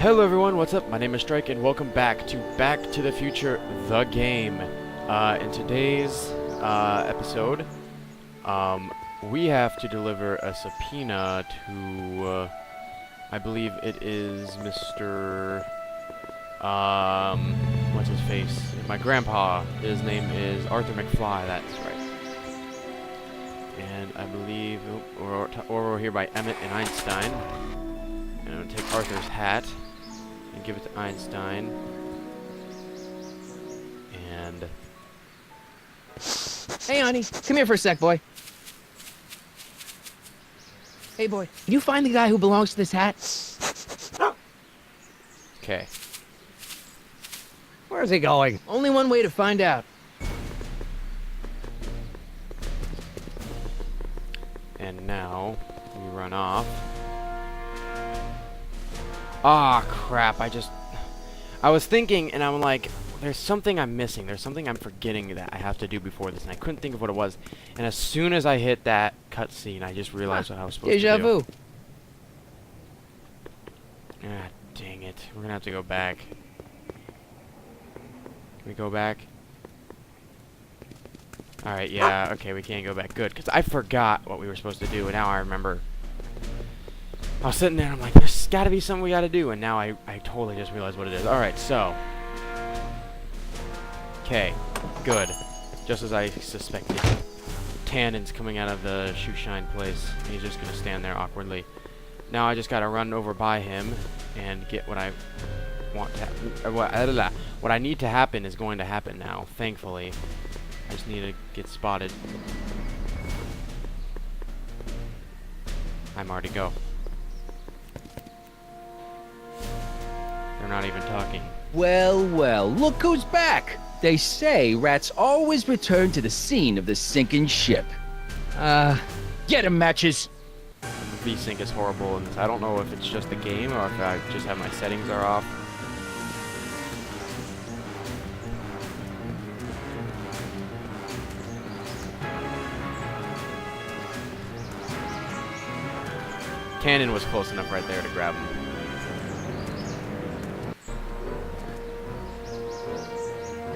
Hello everyone, what's up? My name is Strike and welcome back to the Future, the game. In today's episode, we have to deliver a subpoena to, I believe it is Mr. What's his face? My grandpa. His name is Arthur McFly, that's right. And I believe, we're here by Emmett and Einstein. And I'm going to take Arthur's hat and give it to Einstein. And... Hey, honey. Come here for a sec, boy. Hey, boy. Did you find the guy who belongs to this hat? okay. Where's he going? Only one way to find out. And now, we run off. Ah, crap, I was thinking, and I'm like, there's something I'm missing. There's something I'm forgetting that I have to do before this, and I couldn't think of what it was. And as soon as I hit that cutscene, I just realized what I was supposed to do. Deja vu. Ah, dang it. We're gonna have to go back. Can we go back? Alright, yeah, okay, we can't go back. Good, because I forgot what we were supposed to do, and now I remember. I was sitting there and I'm like, there's gotta be something we gotta do, and now I totally just realized what it is. Alright, so. Okay, good. Just as I suspected. Tannen's coming out of the shoe shine place, and he's just gonna stand there awkwardly. Now I just gotta run over by him and get what I want to what I need to happen is going to happen now, thankfully. I just need to get spotted. I'm already go. They're not even talking. Well, well, look who's back! They say rats always return to the scene of the sinking ship. Get 'em, Matches! The VSync is horrible, and I don't know if it's just the game or if I just have my settings are off. Tannen was close enough right there to grab him.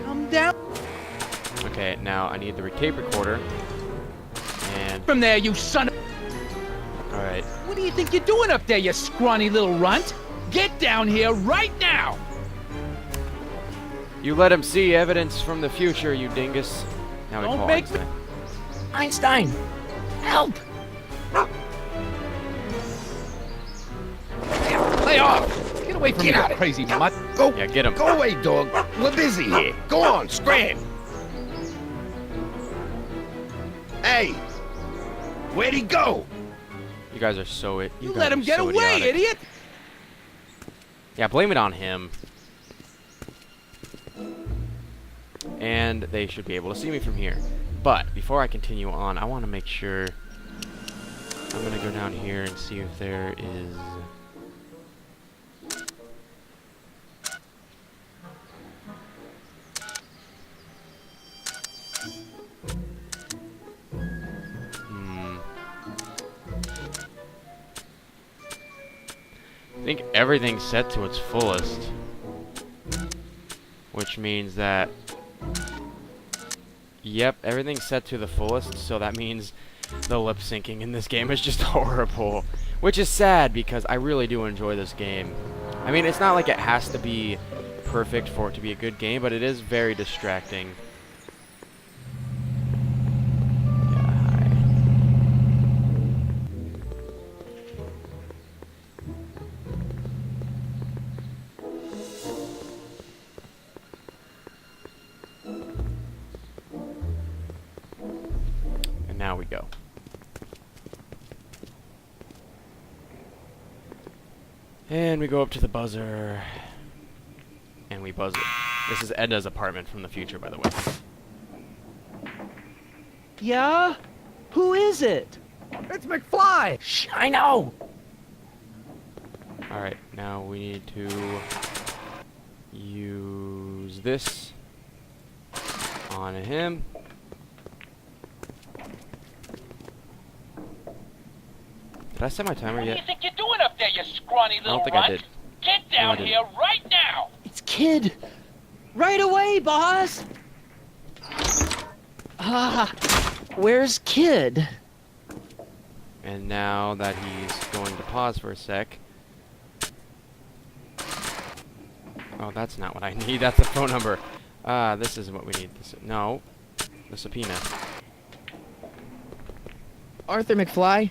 Come down Okay, now I need the tape recorder. And from there, you son of... alright. What do you think you're doing up there, you scrawny little runt? Get down here right now! You let him see evidence from the future, you dingus. Now we Don't call make me- Einstein. Einstein! Help! Lay off! Get away from me, you crazy mutt! Go, Yeah, get him. go away, dog. We're busy here. Go on, scram. Hey, where'd he go? You guys are so You guys let are him get so away, idiotic. idiot! Yeah, blame it on him. And they should be able to see me from here. But before I continue on, I want to make sure. I'm gonna go down here and see if there is. I think everything's set to its fullest, which means that, yep, everything's set to the fullest, so that means the lip syncing in this game is just horrible, which is sad because I really do enjoy this game. I mean, it's not like it has to be perfect for it to be a good game, but it is very distracting. Now we go. And we go up to the buzzer. And we buzz it. This is Edna's apartment from the future, by the way. Yeah? Who is it? It's McFly! Shh, I know! Alright, now we need to use this on him. Did I set my timer What do yet? you think you're doing up there, you scrawny I little don't think runt? I did. Get down didn't. here right now! It's Kid. Right away, boss. Where's Kid? And now that he's going to pause for a sec. Oh, that's not what I need. That's the phone number. This isn't what we need. No. The subpoena. Arthur McFly?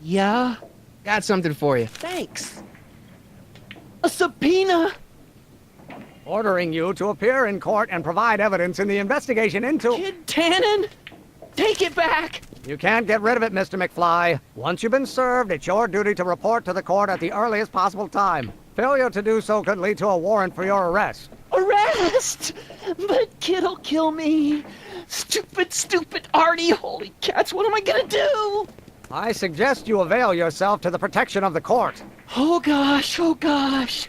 Yeah? Got something for you. Thanks. A subpoena? Ordering you to appear in court and provide evidence in the investigation into... Kid Tannen? Take it back! You can't get rid of it, Mr. McFly. Once you've been served, it's your duty to report to the court at the earliest possible time. Failure to do so could lead to a warrant for your arrest. Arrest! But Kid'll kill me. Stupid, stupid Artie. Holy cats, what am I gonna do? I suggest you avail yourself to the protection of the court. Oh gosh, oh gosh.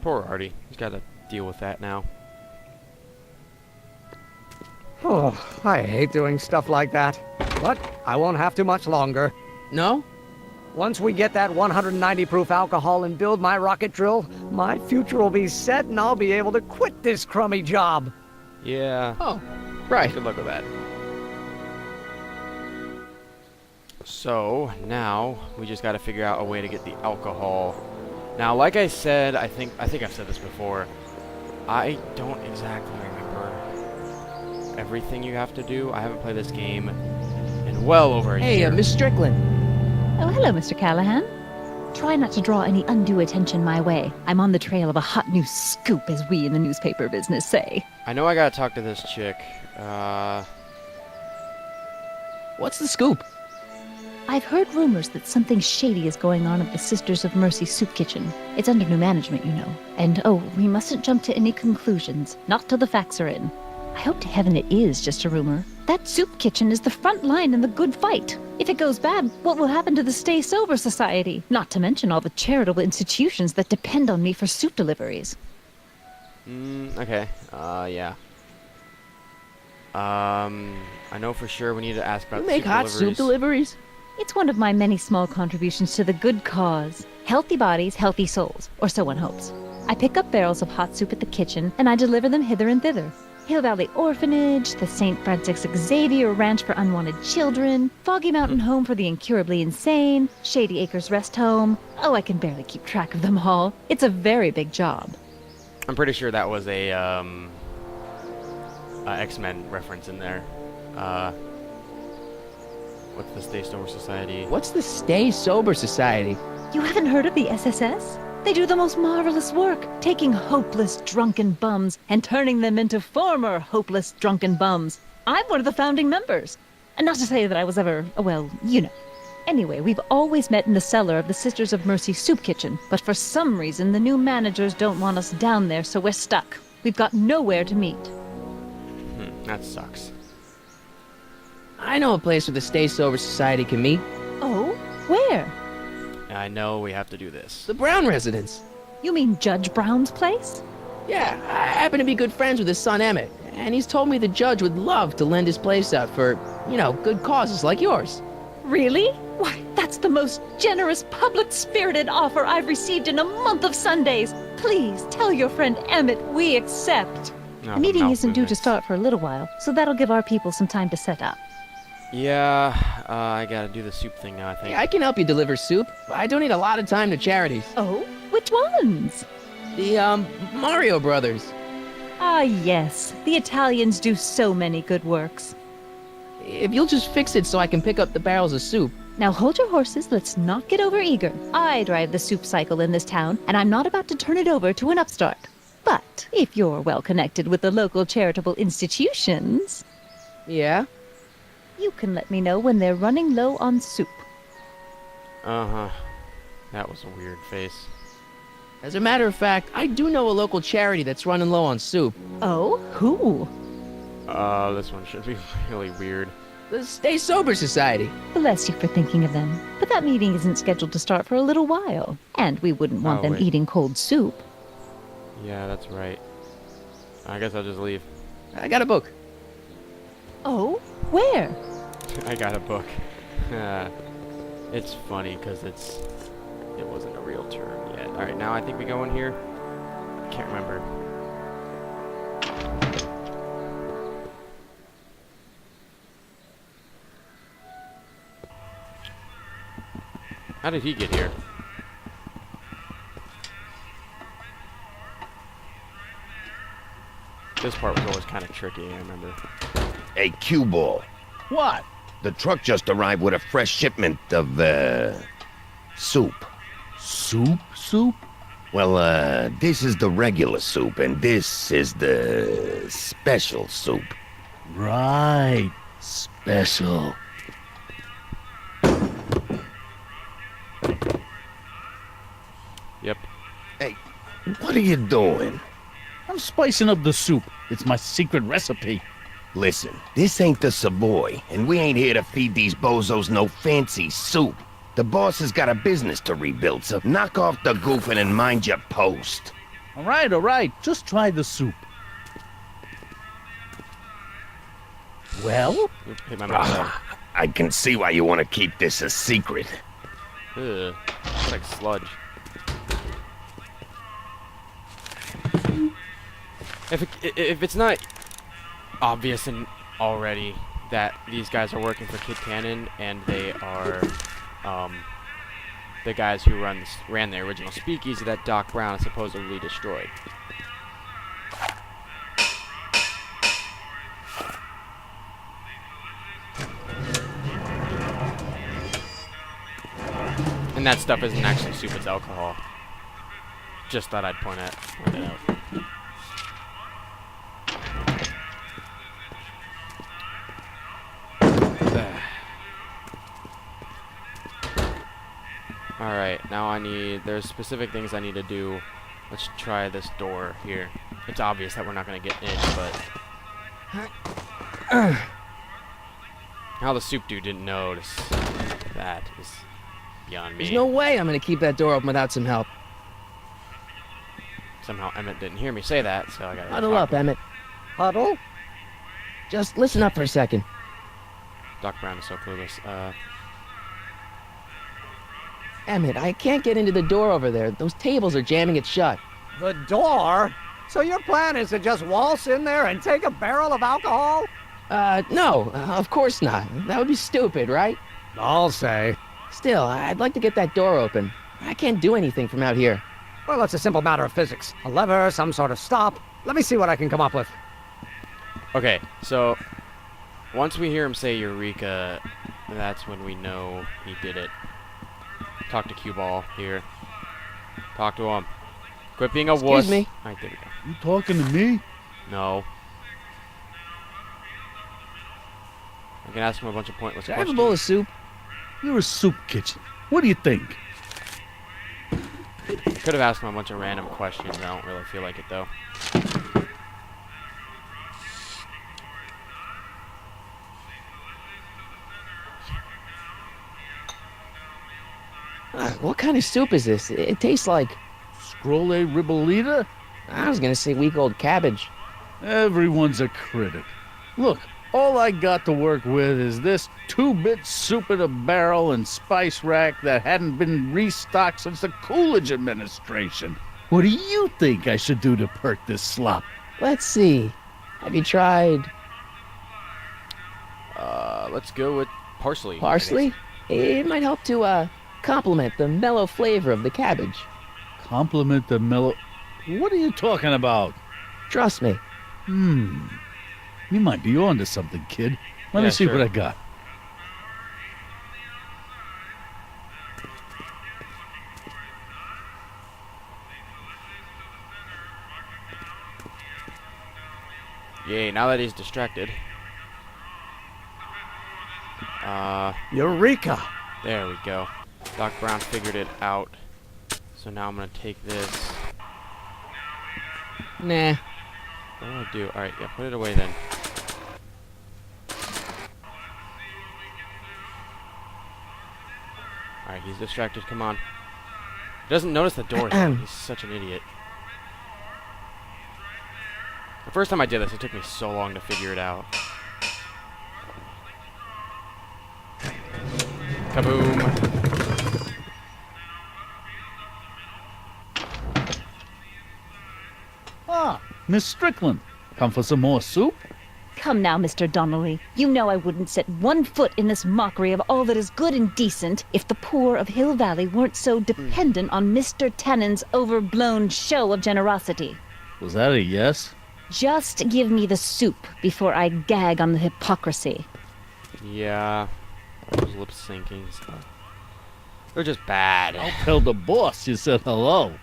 Poor Artie. He's got to deal with that now. Oh, I hate doing stuff like that. But I won't have to much longer. No? Once we get that 190 proof alcohol and build my rocket drill, my future will be set and I'll be able to quit this crummy job. Yeah. Oh, right. Good luck with that. So, now, we just gotta figure out a way to get the alcohol. Now, like I said, I think I've said this before, I don't exactly remember everything you have to do. I haven't played this game in well over a Hey, year. Miss Strickland. Oh, hello, Mr. Callahan. Try not to draw any undue attention my way. I'm on the trail of a hot new scoop, as we in the newspaper business say. I know I gotta talk to this chick. What's the scoop? I've heard rumors that something shady is going on at the Sisters of Mercy Soup Kitchen. It's under new management, you know. And oh, we mustn't jump to any conclusions, not till the facts are in. I hope to heaven it is just a rumor. That soup kitchen is the front line in the good fight. If it goes bad, what will happen to the Stay Sober Society? Not to mention all the charitable institutions that depend on me for soup deliveries. Okay. Yeah. I know for sure we need to ask about You make soup hot deliveries. soup deliveries? It's one of my many small contributions to the good cause. Healthy bodies, healthy souls, or so one hopes. I pick up barrels of hot soup at the kitchen, and I deliver them hither and thither. Hill Valley Orphanage, the St. Francis Xavier Ranch for Unwanted Children, Foggy Mountain Home for the Incurably Insane, Shady Acres Rest Home. Oh, I can barely keep track of them all. It's a very big job. I'm pretty sure that was a X-Men reference in there. What's the Stay Sober Society? What's the Stay Sober Society? You haven't heard of the SSS? They do the most marvelous work, taking hopeless drunken bums and turning them into former hopeless drunken bums. I'm one of the founding members. And not to say that I was ever, well, you know. Anyway, we've always met in the cellar of the Sisters of Mercy Soup Kitchen, but for some reason the new managers don't want us down there, so we're stuck. We've got nowhere to meet. That sucks. I know a place where the Stay Sober Society can meet. Oh? Where? I know we have to do this. The Brown residence. You mean Judge Brown's place? Yeah, I happen to be good friends with his son Emmett, and he's told me the judge would love to lend his place out for, you know, good causes like yours. Really? Why, that's the most generous, public-spirited offer I've received in a month of Sundays. Please tell your friend Emmett we accept. No, The meeting mouth isn't due to movements. start for a little while, so that'll give our people some time to set up. Yeah, I gotta do the soup thing now, I think. Yeah, I can help you deliver soup. I donate a lot of time to charities. Oh? Which ones? The, Mario Brothers. Ah, yes. The Italians do so many good works. If you'll just fix it so I can pick up the barrels of soup. Now hold your horses, let's not get over-eager. I drive the soup cycle in this town, and I'm not about to turn it over to an upstart. But if you're well connected with the local charitable institutions, Yeah? you can let me know when they're running low on soup. Uh-huh. That was a weird face. As a matter of fact, I do know a local charity that's running low on soup. Oh? Who? This one should be really weird. The Stay Sober Society. Bless you for thinking of them. But that meeting isn't scheduled to start for a little while. And we wouldn't want Oh, them wait. eating cold soup. Yeah, that's right. I guess I'll just leave. I got a book. Oh? Where? I got a book. It's funny because it wasn't a real term yet. All right, now I think we go in here. Can't remember. How did he get here? This part was always kind of tricky, I remember. Hey, cue ball. What? The truck just arrived with a fresh shipment of, soup. Soup? Well, this is the regular soup, and this is the special soup. Right. Special. Yep. Hey, what are you doing? I'm spicing up the soup. It's my secret recipe. Listen, this ain't the Savoy, and we ain't here to feed these bozos no fancy soup. The boss has got a business to rebuild, so knock off the goofing and mind your post. All right. Just try the soup. Well, Oop, hit my mouse. I can see why you want to keep this a secret. Ugh, it's like sludge. If it's not obvious and already that these guys are working for Kid Cannon and they are the guys who ran the original speakeasy that Doc Brown supposedly destroyed. And that stuff isn't actually soup, it's alcohol. Just thought I'd point that out. Alright, now there's specific things I need to do. Let's try this door here. It's obvious that we're not going to get in, but... How the soup dude didn't notice that is beyond me. There's no way I'm gonna keep that door open without some help. Somehow Emmett didn't hear me say that, so I gotta... Huddle up, Emmett. Huddle? Just listen up for a second. Doc Brown is so clueless. Emmett, I can't get into the door over there. Those tables are jamming it shut. The door? So your plan is to just waltz in there and take a barrel of alcohol? No, of course not. That would be stupid, right? I'll say. Still, I'd like to get that door open. I can't do anything from out here. Well, it's a simple matter of physics. A lever, some sort of stop. Let me see what I can come up with. Okay, so... Once we hear him say Eureka, that's when we know he did it. Talk to Cue Ball here. Talk to him. Quit being a wuss. Excuse me. Alright, there we go. you talking to me? No. I can ask him a bunch of pointless Should I have a questions. bowl of soup? You're a soup kitchen. What do you think? Could have asked him a bunch of random questions. I don't really feel like it though. What kind of soup is this? It tastes like... Scroll ribolita? I was gonna say week-old cabbage. Everyone's a critic. Look, all I got to work with is this 2-bit soup in a barrel and spice rack that hadn't been restocked since the Coolidge administration. What do you think I should do to perk this slop? Let's see. Have you tried Let's go with parsley. parsley? It might help to, complement the mellow flavor of the cabbage. Compliment the mellow... What are you talking about? Trust me. You might be onto something, kid. Let Yeah, me see sure. what I got. Yay, now that he's distracted. Eureka! There we go. Doc Brown figured it out. So now I'm gonna take this. Nah. What do I do? Alright, yeah, put it away then. Alright, he's distracted, come on. He doesn't notice the door though. He's such an idiot. The first time I did this, it took me so long to figure it out. Kaboom. Ah, Miss Strickland. Come for some more soup? Come now, Mr. Donnelly. You know I wouldn't set one foot in this mockery of all that is good and decent if the poor of Hill Valley weren't so dependent on Mr. Tannen's overblown show of generosity. Was that a yes? Just give me the soup before I gag on the hypocrisy. Yeah. Those lip syncings. They're just bad. Tell the boss you said hello.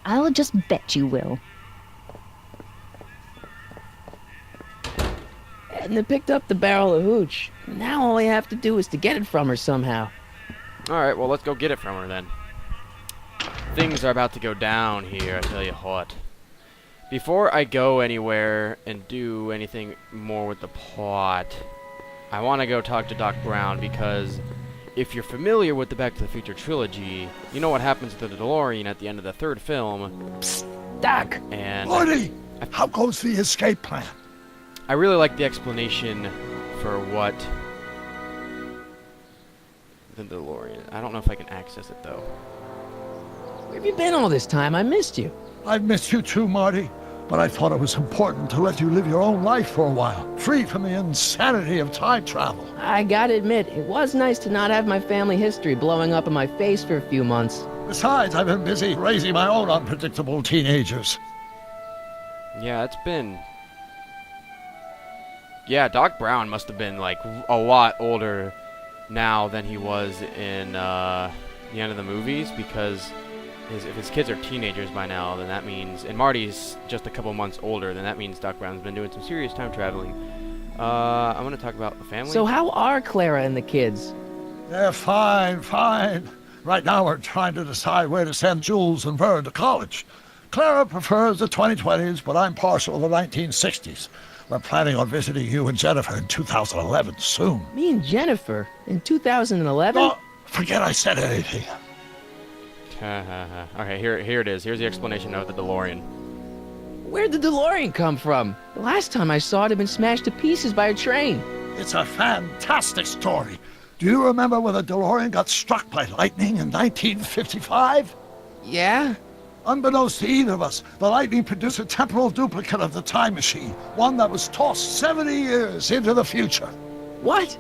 I'll just bet you will. Edna picked up the barrel of hooch. Now all I have to do is to get it from her somehow. Alright, well, let's go get it from her then. Things are about to go down here, I tell you what. Before I go anywhere and do anything more with the plot, I want to go talk to Doc Brown, because if you're familiar with the Back to the Future trilogy, you know what happens to the DeLorean at the end of the third film. Doc! And Marty, how goes the escape plan? I really like the explanation for what the DeLorean. I don't know if I can access it though. Where have you been all this time? I missed you. I've missed you too, Marty, but I thought it was important to let you live your own life for a while, free from the insanity of time travel. I gotta admit, it was nice to not have my family history blowing up in my face for a few months. Besides, I've been busy raising my own unpredictable teenagers. Yeah, it's been... Yeah, Doc Brown must have been, like, a lot older now than he was in the end of the movies, because if his kids are teenagers by now, then that means... And Marty's just a couple months older, then that means Doc Brown's been doing some serious time traveling. I'm going to talk about the family. So how are Clara and the kids? They're fine, fine. Right now we're trying to decide where to send Jules and Vern to college. Clara prefers the 2020s, but I'm partial to the 1960s. We're planning on visiting you and Jennifer in 2011 soon. Me and Jennifer? In 2011? Oh, forget I said anything. Okay, here it is. Here's the explanation of the DeLorean. Where'd the DeLorean come from? The last time I saw it had been smashed to pieces by a train. It's a fantastic story. Do you remember when the DeLorean got struck by lightning in 1955? Yeah? Unbeknownst to either of us, the lightning produced a temporal duplicate of the time machine, one that was tossed 70 years into the future. What?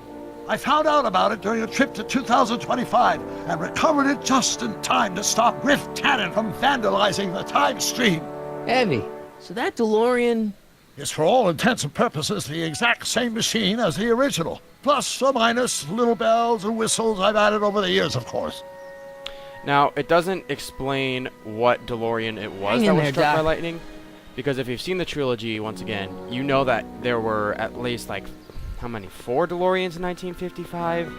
I found out about it during a trip to 2025 and recovered it just in time to stop Griff Tannen from vandalizing the time stream. Heavy. So that DeLorean... It's for all intents and purposes the exact same machine as the original. Plus or minus little bells and whistles I've added over the years, of course. Now, it doesn't explain what DeLorean it was Hang that in was there, struck by Doc. lightning. Because if you've seen the trilogy, once again, you know that there were at least, like, how many? 4 DeLoreans in 1955?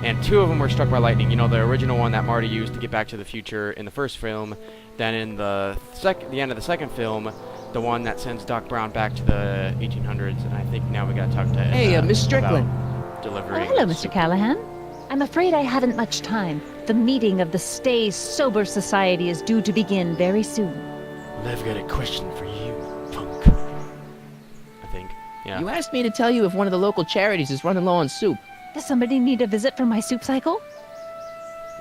And 2 of them were struck by lightning. You know, the original one that Marty used to get back to the future in the first film. Then in the end of the second film, the one that sends Doc Brown back to the 1800s. And I think now we gotta talk to Hey, Miss Strickland. about delivering... Hello, Mr. Callahan. I'm afraid I haven't much time. The meeting of the Stay Sober Society is due to begin very soon. I've got a question for you, punk. I think. Yeah. You asked me to tell you if one of the local charities is running low on soup. Does somebody need a visit from my soup cycle?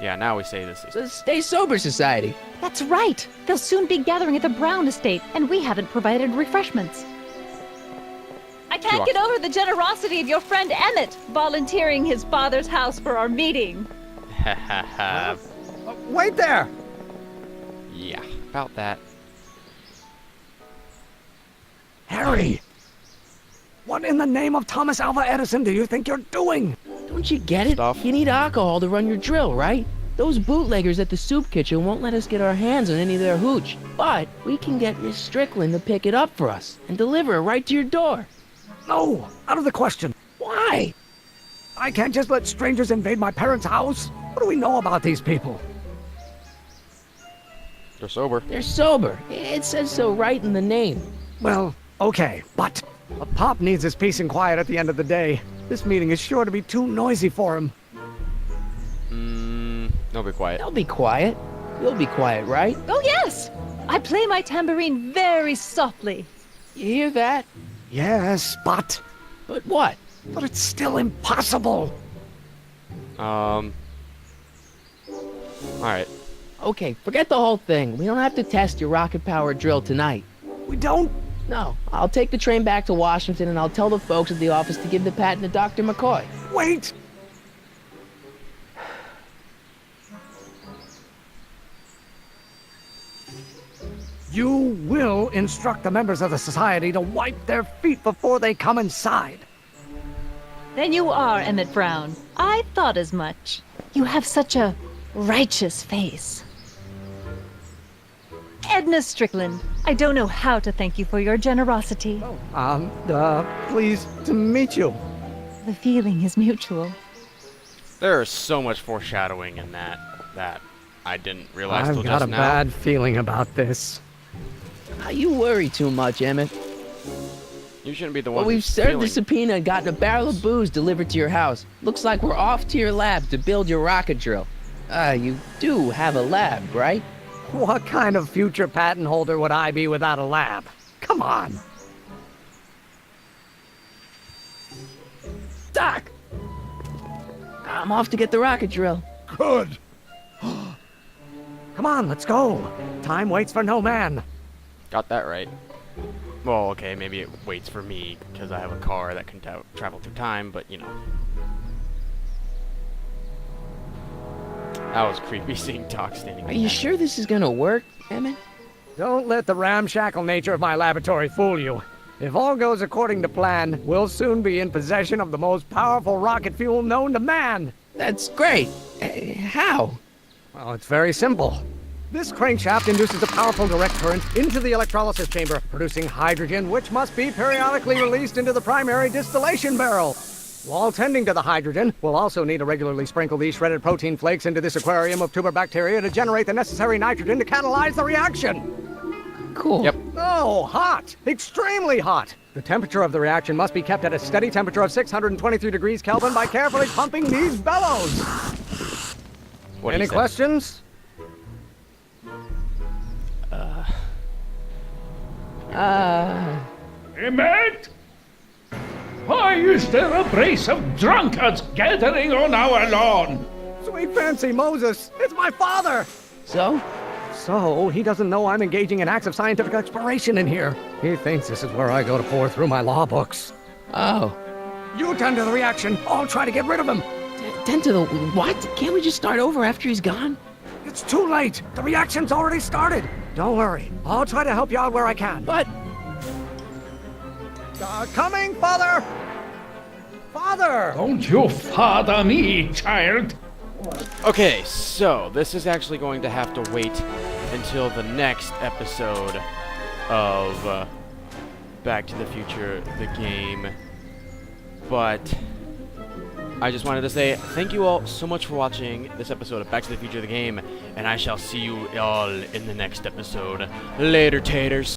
Yeah, now we say this. The Stay Sober Society. That's right. They'll soon be gathering at the Brown estate, and we haven't provided refreshments. I can't get over the generosity of your friend Emmett, volunteering his father's house for our meeting. Wait there! Yeah, about that. Harry! What in the name of Thomas Alva Edison do you think you're doing? Don't you get it? Stuff. You need alcohol to run your drill, right? Those bootleggers at the soup kitchen won't let us get our hands on any of their hooch. But we can get Miss Strickland to pick it up for us and deliver it right to your door. No, out of the question. Why? I can't just let strangers invade my parents' house. What do we know about these people? They're sober. They're sober. It says so right in the name. Well, okay, but a Pop needs his peace and quiet at the end of the day. This meeting is sure to be too noisy for him. No, be quiet. They'll be quiet. You'll be quiet, right? Oh, yes! I play my tambourine very softly. You hear that? Yes, but But what? it's still impossible. Alright. Okay, forget the whole thing. We don't have to test your rocket-powered drill tonight. We don't? No, I'll take the train back to Washington and I'll tell the folks at the office to give the patent to Dr. McCoy. Wait! You will instruct the members of the society to wipe their feet before they come inside. Then you are Emmett Brown. I thought as much. You have such a righteous face. Edna Strickland, I don't know how to thank you for your generosity. Pleased to meet you. The feeling is mutual. There is so much foreshadowing in that I didn't realize till I've got just a now. bad feeling about this. You worry too much, Emmett. You shouldn't be the one Well, we've who's served the feeling- subpoena and gotten a barrel of booze delivered to your house. Looks like we're off to your lab to build your rocket drill. You do have a lab, right? What kind of future patent holder would I be without a lab? Come on. Doc! I'm off to get the rocket drill. Good. Come on, let's go. Time waits for no man. Got that right. Well, okay, maybe it waits for me because I have a car that can travel through time, but you know. That was creepy seeing Doc standing Are there. you sure this is gonna work, Emmett? Don't let the ramshackle nature of my laboratory fool you. If all goes according to plan, we'll soon be in possession of the most powerful rocket fuel known to man. That's great. How? Well, it's very simple. This crankshaft induces a powerful direct current into the electrolysis chamber, producing hydrogen, which must be periodically released into the primary distillation barrel. While tending to the hydrogen, we'll also need to regularly sprinkle these shredded protein flakes into this aquarium of tuber bacteria to generate the necessary nitrogen to catalyze the reaction. Cool. Yep. Oh, hot! Extremely hot! The temperature of the reaction must be kept at a steady temperature of 623 degrees Kelvin by carefully pumping these bellows. What he Any said. questions? Emmett? Why is there a brace of drunkards gathering on our lawn? Sweet fancy Moses, it's my father! So? So, he doesn't know I'm engaging in acts of scientific exploration in here. He thinks this is where I go to pour through my law books. Oh. You tend to the reaction. I'll try to get rid of him. Tend to the what? Can't we just start over after he's gone? It's too late. The reaction's already started. Don't worry. I'll try to help you out where I can. But Coming, Father! Father! Don't you father me, child. Okay, so this is actually going to have to wait until the next episode of Back to the Future, the game. But I just wanted to say thank you all so much for watching this episode of Back to the Future, the game, and I shall see you all in the next episode. Later, taters.